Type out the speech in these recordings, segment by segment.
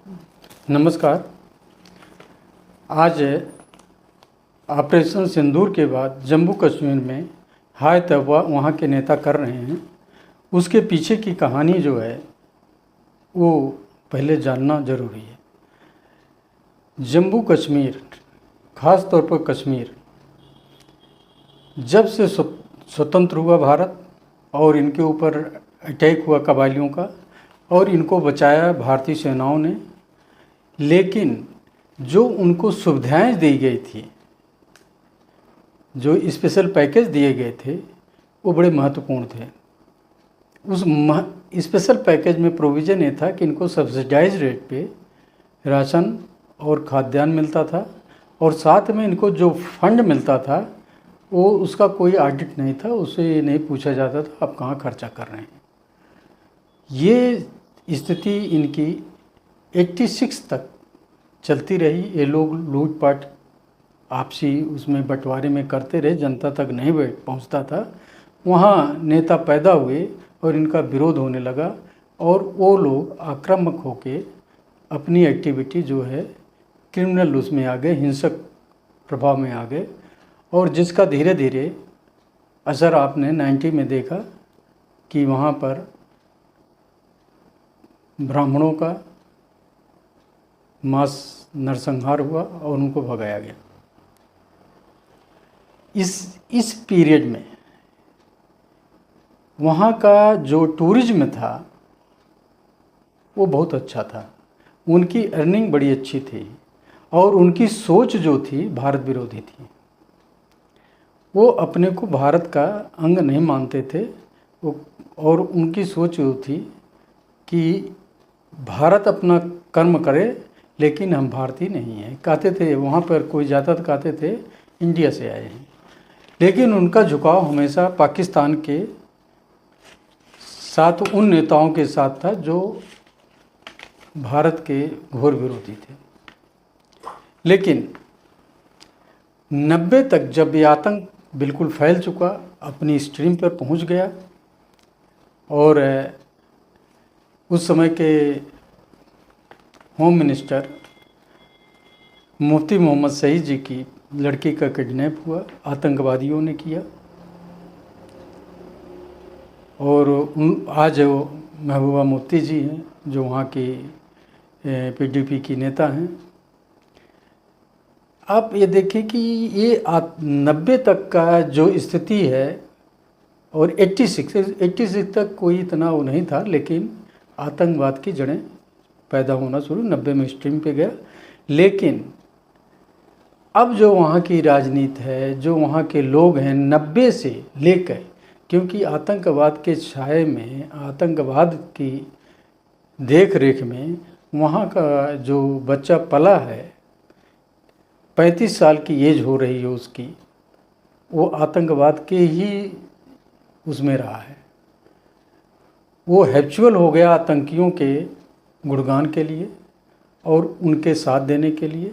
नमस्कार। आज ऑपरेशन सिंदूर के बाद जम्मू कश्मीर में हाय तौबा वहाँ के नेता कर रहे हैं, उसके पीछे की कहानी जो है वो पहले जानना ज़रूरी है। जम्मू कश्मीर, ख़ास तौर पर कश्मीर, जब से स्वतंत्र हुआ भारत और इनके ऊपर अटैक हुआ कबायलियों का और इनको बचाया भारतीय सेनाओं ने, लेकिन जो उनको सुविधाएं दी गई थी, जो स्पेशल पैकेज दिए गए थे, वो बड़े महत्वपूर्ण थे। उस स्पेशल पैकेज में प्रोविज़न ये था कि इनको सब्सिडाइज रेट पे राशन और खाद्यान्न मिलता था और साथ में इनको जो फंड मिलता था वो उसका कोई ऑडिट नहीं था, उससे नहीं पूछा जाता था आप कहाँ खर्चा कर रहे हैं। ये स्थिति इनकी 86 तक चलती रही। ये लोग लूटपाट आपसी उसमें बंटवारे में करते रहे, जनता तक नहीं पहुंचता था। वहाँ नेता पैदा हुए और इनका विरोध होने लगा और वो लोग आक्रामक होके अपनी एक्टिविटी जो है क्रिमिनल उसमें आ गए, हिंसक प्रभाव में आ गए और जिसका धीरे धीरे असर आपने 90 में देखा कि वहाँ पर ब्राह्मणों का मास नरसंहार हुआ और उनको भगाया गया। इस पीरियड में वहाँ का जो टूरिज्म था वो बहुत अच्छा था, उनकी अर्निंग बड़ी अच्छी थी और उनकी सोच जो थी भारत विरोधी थी। वो अपने को भारत का अंग नहीं मानते थे और उनकी सोच वो थी कि भारत अपना कर्म करे लेकिन हम भारतीय नहीं हैं। कहते थे वहाँ पर कोई जाता तो कहते थे इंडिया से आए हैं, लेकिन उनका झुकाव हमेशा पाकिस्तान के साथ उन नेताओं के साथ था जो भारत के घोर विरोधी थे। लेकिन 90 तक जब ये आतंक बिल्कुल फैल चुका, अपनी स्ट्रीम पर पहुंच गया और उस समय के होम मिनिस्टर मुफ्ती मोहम्मद सईद जी की लड़की का किडनैप हुआ, आतंकवादियों ने किया। और आज वो महबूबा मुफ्ती जी हैं जो वहाँ की पीडीपी की नेता हैं। आप ये देखें कि ये 90 तक का जो स्थिति है और 86 तक कोई इतना वो नहीं था, लेकिन आतंकवाद की जड़ें पैदा होना शुरू 90 में स्ट्रीम पे गया। लेकिन अब जो वहाँ की राजनीति है, जो वहाँ के लोग हैं 90 से लेकर, क्योंकि आतंकवाद के छाए में, आतंकवाद की देख रेख में वहाँ का जो बच्चा पला है, 35 साल की एज हो रही है उसकी, वो आतंकवाद के ही उसमें रहा है। वो हैप्चुअल हो गया आतंकियों के गुणगान के लिए और उनके साथ देने के लिए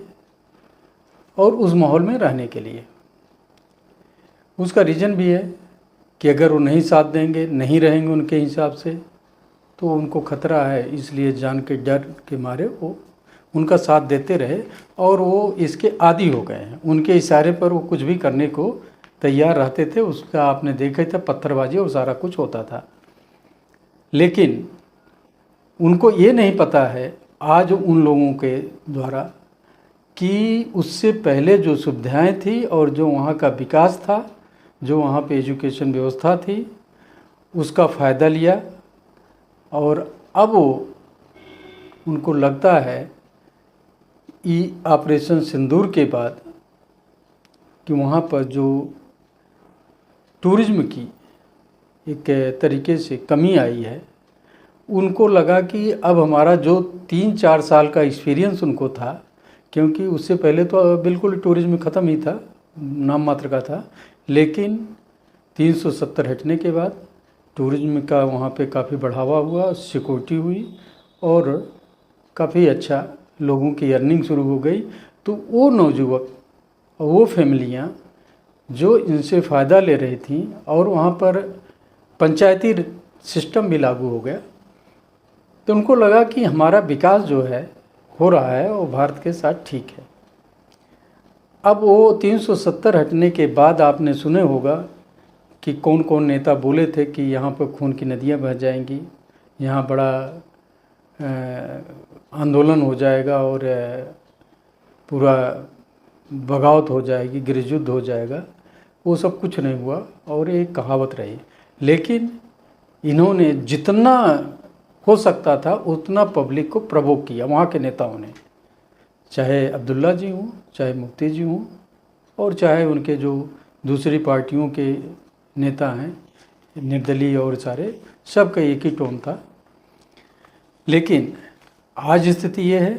और उस माहौल में रहने के लिए। उसका रीज़न भी है कि अगर वो नहीं साथ देंगे, नहीं रहेंगे उनके हिसाब से, तो उनको खतरा है, इसलिए जान के डर के मारे वो उनका साथ देते रहे और वो इसके आदी हो गए हैं। उनके इशारे पर वो कुछ भी करने को तैयार रहते थे। उसका आपने देखा था, पत्थरबाजी और सारा कुछ होता था। लेकिन उनको ये नहीं पता है आज उन लोगों के द्वारा कि उससे पहले जो सुविधाएं थी और जो वहाँ का विकास था, जो वहाँ पे एजुकेशन व्यवस्था थी, उसका फ़ायदा लिया। और अब वो उनको लगता है कि ऑपरेशन सिंदूर के बाद कि वहाँ पर जो टूरिज्म की एक तरीके से कमी आई है, उनको लगा कि अब हमारा जो 3-4 साल का एक्सपीरियंस उनको था, क्योंकि उससे पहले तो बिल्कुल टूरिज्म ख़त्म ही था, नाम मात्र का था, लेकिन 370 हटने के बाद टूरिज्म का वहाँ पे काफ़ी बढ़ावा हुआ, सिक्योरिटी हुई और काफ़ी अच्छा लोगों की अर्निंग शुरू हो गई। तो वो नौजुवक और वो फैमिलियाँ जो इनसे फ़ायदा ले रही थी और वहाँ पर पंचायती सिस्टम भी लागू हो गया, तो उनको लगा कि हमारा विकास जो है हो रहा है और भारत के साथ ठीक है। अब वो 370 हटने के बाद आपने सुने होगा कि कौन कौन नेता बोले थे कि यहाँ पर खून की नदियाँ बह जाएंगी, यहाँ बड़ा आंदोलन हो जाएगा और पूरा बगावत हो जाएगी, गृहयुद्ध हो जाएगा। वो सब कुछ नहीं हुआ और एक कहावत रही। लेकिन इन्होंने जितना हो सकता था उतना पब्लिक को प्रवोक किया, वहाँ के नेताओं ने, चाहे अब्दुल्ला जी हों, चाहे मुफ्ती जी हों, और चाहे उनके जो दूसरी पार्टियों के नेता हैं, निर्दलीय और सारे, सबका एक ही टोन था। लेकिन आज स्थिति ये है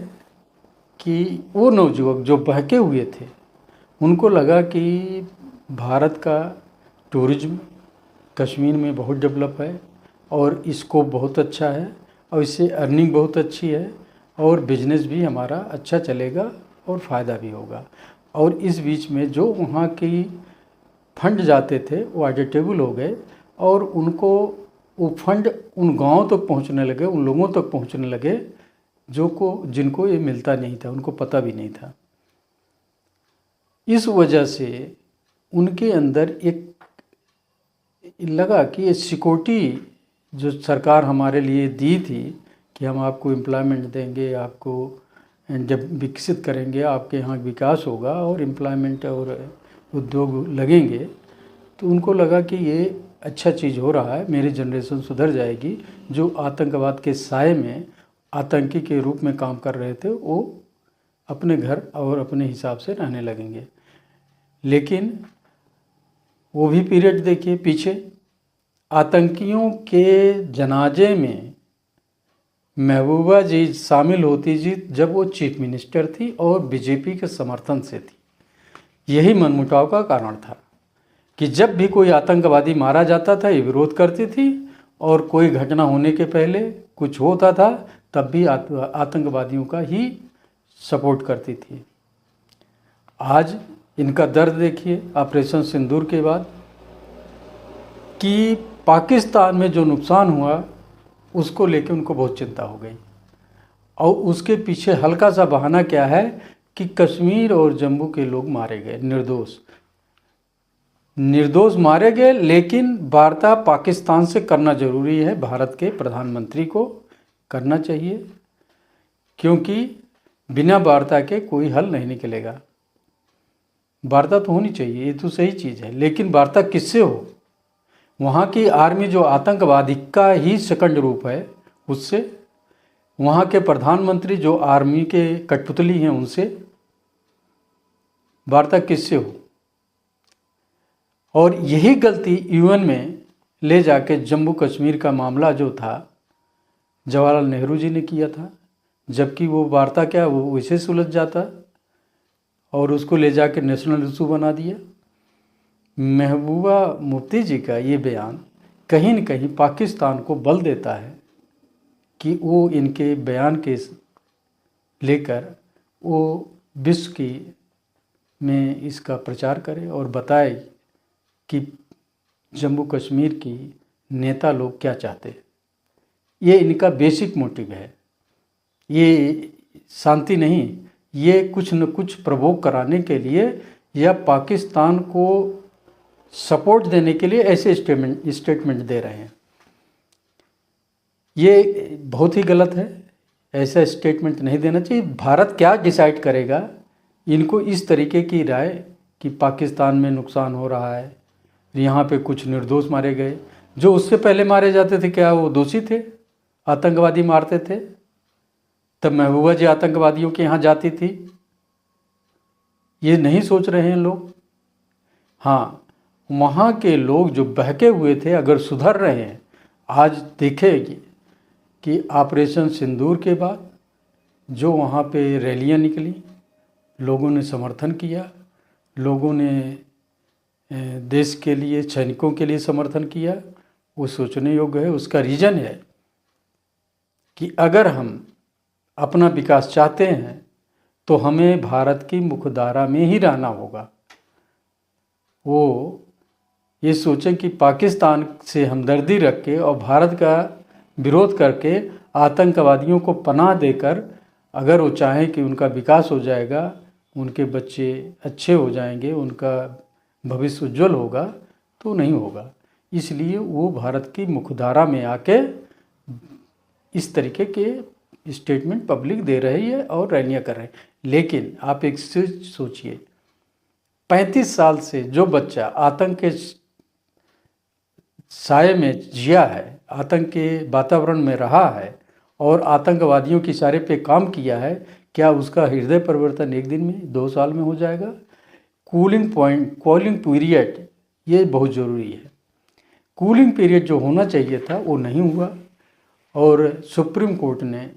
कि वो नवयुवक जो बहके हुए थे, उनको लगा कि भारत का टूरिज्म कश्मीर में बहुत डेवलप है और स्कोप बहुत अच्छा है और इससे अर्निंग बहुत अच्छी है और बिजनेस भी हमारा अच्छा चलेगा और फ़ायदा भी होगा। और इस बीच में जो वहाँ की फंड जाते थे वो एडिटेबल हो गए और उनको वो फंड उन गाँव तक पहुँचने लगे, उन लोगों तक पहुँचने लगे जिनको ये मिलता नहीं था, उनको पता भी नहीं था। इस वजह से उनके अंदर एक लगा कि ये सिक्योरिटी जो सरकार हमारे लिए दी थी कि हम आपको एम्प्लॉयमेंट देंगे, आपको जब विकसित करेंगे, आपके यहाँ विकास होगा और एम्प्लॉयमेंट और उद्योग लगेंगे, तो उनको लगा कि ये अच्छा चीज़ हो रहा है, मेरी जनरेशन सुधर जाएगी। जो आतंकवाद के साए में आतंकी के रूप में काम कर रहे थे वो अपने घर और अपने हिसाब से रहने लगेंगे। लेकिन वो भी पीरियड देखिए पीछे, आतंकियों के जनाजे में महबूबा जी शामिल होती जी जब वो चीफ मिनिस्टर थी और बीजेपी के समर्थन से थी। यही मनमुटाव का कारण था कि जब भी कोई आतंकवादी मारा जाता था ये विरोध करती थी और कोई घटना होने के पहले कुछ होता था तब भी आतंकवादियों का ही सपोर्ट करती थी। आज इनका दर्द देखिए ऑपरेशन सिंदूर के बाद कि पाकिस्तान में जो नुकसान हुआ उसको लेकर उनको बहुत चिंता हो गई और उसके पीछे हल्का सा बहाना क्या है कि कश्मीर और जम्मू के लोग मारे गए, निर्दोष मारे गए। लेकिन वार्ता पाकिस्तान से करना ज़रूरी है, भारत के प्रधानमंत्री को करना चाहिए, क्योंकि बिना वार्ता के कोई हल नहीं निकलेगा। वार्ता तो होनी चाहिए, ये तो सही चीज़ है, लेकिन वार्ता किससे हो? वहाँ की आर्मी जो आतंकवादी का ही सेकंड रूप है उससे, वहाँ के प्रधानमंत्री जो आर्मी के कठपुतली हैं उनसे वार्ता किससे हो? और यही गलती यूएन में ले जाके जम्मू कश्मीर का मामला जो था जवाहरलाल नेहरू जी ने किया था, जबकि वो वार्ता क्या वो वैसे सुलझ जाता और उसको ले जाके नेशनल इशू बना दिया। महबूबा मुफ्ती जी का ये बयान कहीं न कहीं पाकिस्तान को बल देता है कि वो इनके बयान के लेकर वो विश्व की में इसका प्रचार करे और बताए कि जम्मू कश्मीर की नेता लोग क्या चाहते हैं। ये इनका बेसिक मोटिव है, ये शांति नहीं, ये कुछ न कुछ प्रवोक कराने के लिए या पाकिस्तान को सपोर्ट देने के लिए ऐसे स्टेटमेंट दे रहे हैं। ये बहुत ही गलत है, ऐसा स्टेटमेंट नहीं देना चाहिए। भारत क्या डिसाइड करेगा, इनको इस तरीके की राय कि पाकिस्तान में नुकसान हो रहा है, यहाँ पे कुछ निर्दोष मारे गए, जो उससे पहले मारे जाते थे क्या वो दोषी थे? आतंकवादी मारते थे तब महबूबा जी आतंकवादियों के यहाँ जाती थी। ये नहीं सोच रहे हैं लोग। हाँ, वहाँ के लोग जो बहके हुए थे अगर सुधर रहे हैं, आज देखेंगे कि ऑपरेशन सिंदूर के बाद जो वहाँ पे रैलियाँ निकली, लोगों ने समर्थन किया, लोगों ने देश के लिए सैनिकों के लिए समर्थन किया, वो सोचने योग्य है। उसका रीज़न है कि अगर हम अपना विकास चाहते हैं तो हमें भारत की मुख्यधारा में ही रहना होगा। वो ये सोचें कि पाकिस्तान से हमदर्दी रख के और भारत का विरोध करके आतंकवादियों को पनाह देकर अगर वो चाहें कि उनका विकास हो जाएगा, उनके बच्चे अच्छे हो जाएंगे, उनका भविष्य उज्जवल होगा, तो नहीं होगा। इसलिए वो भारत की मुख्यधारा में आके इस तरीके के स्टेटमेंट पब्लिक दे रही है और रैलियाँ कर रहे हैं। लेकिन आप एक चीज सोचिए, 35 साल से जो बच्चा आतंक के साए में जिया है, आतंक के वातावरण में रहा है और आतंकवादियों के इशारे पे काम किया है, क्या उसका हृदय परिवर्तन एक दिन में, 2 साल में हो जाएगा? कूलिंग पीरियड ये बहुत ज़रूरी है। कूलिंग पीरियड जो होना चाहिए था वो नहीं हुआ और सुप्रीम कोर्ट ने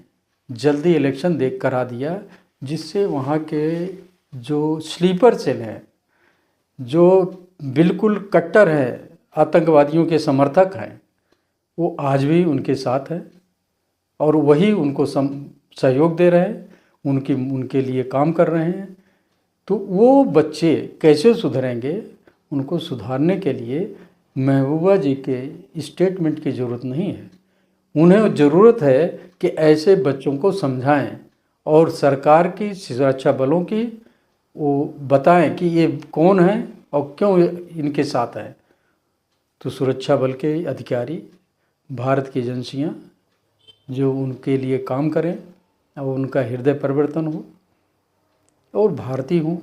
जल्दी इलेक्शन करा दिया, जिससे वहाँ के जो स्लीपर सेल हैं, जो बिल्कुल कट्टर हैं, आतंकवादियों के समर्थक हैं, वो आज भी उनके साथ हैं और वही उनको सहयोग दे रहे हैं, उनके लिए काम कर रहे हैं। तो वो बच्चे कैसे सुधरेंगे? उनको सुधारने के लिए महबूबा जी के स्टेटमेंट की ज़रूरत नहीं है। उन्हें ज़रूरत है कि ऐसे बच्चों को समझाएं और सरकार की सुरक्षा बलों की वो बताएं कि ये कौन है और क्यों इनके साथ है। तो सुरक्षा बल के अधिकारी, भारत की एजेंसियां जो उनके लिए काम करें और उनका हृदय परिवर्तन हो और भारतीय हों,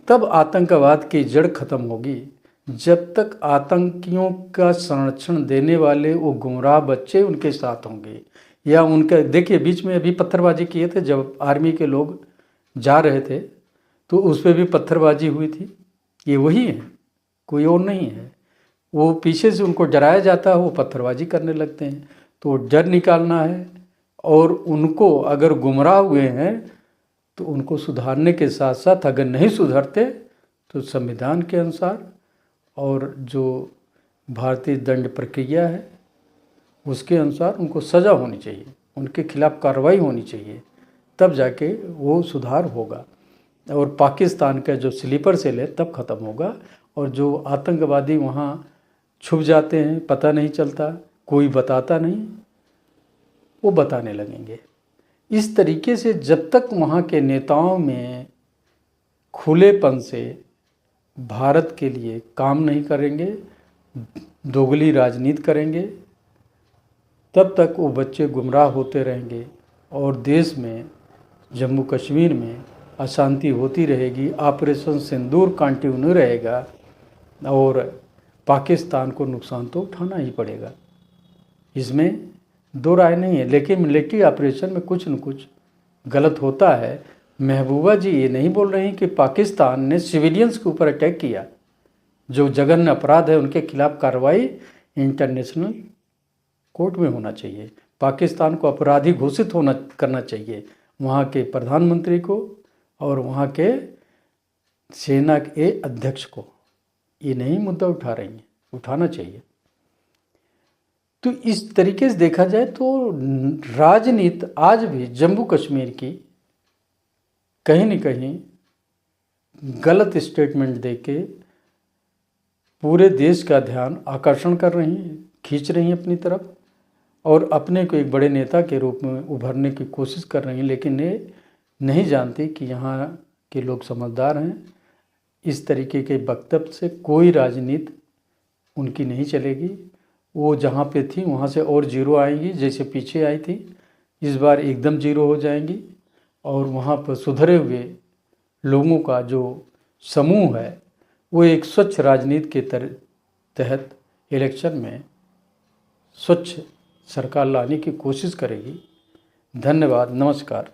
तब आतंकवाद की जड़ खत्म होगी। जब तक आतंकियों का संरक्षण देने वाले वो गुमराह बच्चे उनके साथ होंगे या उनका, देखिए बीच में अभी पत्थरबाजी किए थे, जब आर्मी के लोग जा रहे थे तो उस पर भी पत्थरबाजी हुई थी। ये वही है, कोई और नहीं है। वो पीछे से उनको डराया जाता है, वो पत्थरबाजी करने लगते हैं। तो डर निकालना है और उनको अगर गुमराह हुए हैं तो उनको सुधारने के साथ साथ अगर नहीं सुधरते तो संविधान के अनुसार और जो भारतीय दंड प्रक्रिया है उसके अनुसार उनको सज़ा होनी चाहिए, उनके खिलाफ़ कार्रवाई होनी चाहिए, तब जाके वो सुधार होगा और पाकिस्तान का जो स्लीपर सेल है तब ख़त्म होगा। और जो आतंकवादी वहाँ छुप जाते हैं, पता नहीं चलता, कोई बताता नहीं, वो बताने लगेंगे। इस तरीके से जब तक वहाँ के नेताओं में खुलेपन से भारत के लिए काम नहीं करेंगे, दोगली राजनीति करेंगे, तब तक वो बच्चे गुमराह होते रहेंगे और देश में, जम्मू कश्मीर में अशांति होती रहेगी। ऑपरेशन सिंदूर कंटिन्यू रहेगा और पाकिस्तान को नुकसान तो उठाना ही पड़ेगा, इसमें दो राय नहीं है। लेकिन मिलिट्री ऑपरेशन में कुछ न कुछ गलत होता है। महबूबा जी ये नहीं बोल रही कि पाकिस्तान ने सिविलियंस के ऊपर अटैक किया, जो जघन्य अपराध है उनके खिलाफ कार्रवाई इंटरनेशनल कोर्ट में होना चाहिए। पाकिस्तान को अपराधी घोषित करना चाहिए, वहाँ के प्रधानमंत्री को और वहाँ के सेना के अध्यक्ष को। ये नहीं मुद्दा उठा रही हैं, उठाना चाहिए। तो इस तरीके से देखा जाए तो राजनीति आज भी जम्मू कश्मीर की कहीं न कहीं गलत स्टेटमेंट देके पूरे देश का ध्यान आकर्षण कर रही हैं, खींच रही हैं अपनी तरफ और अपने को एक बड़े नेता के रूप में उभरने की कोशिश कर रही हैं। लेकिन ये नहीं जानती कि यहाँ के लोग समझदार हैं। इस तरीके के वक्तव्य से कोई राजनीति उनकी नहीं चलेगी। वो जहाँ पे थी वहाँ से और जीरो आएंगी, जैसे पीछे आई थी, इस बार एकदम जीरो हो जाएंगी और वहाँ पर सुधरे हुए लोगों का जो समूह है वो एक स्वच्छ राजनीति के तहत इलेक्शन में स्वच्छ सरकार लाने की कोशिश करेगी। धन्यवाद, नमस्कार।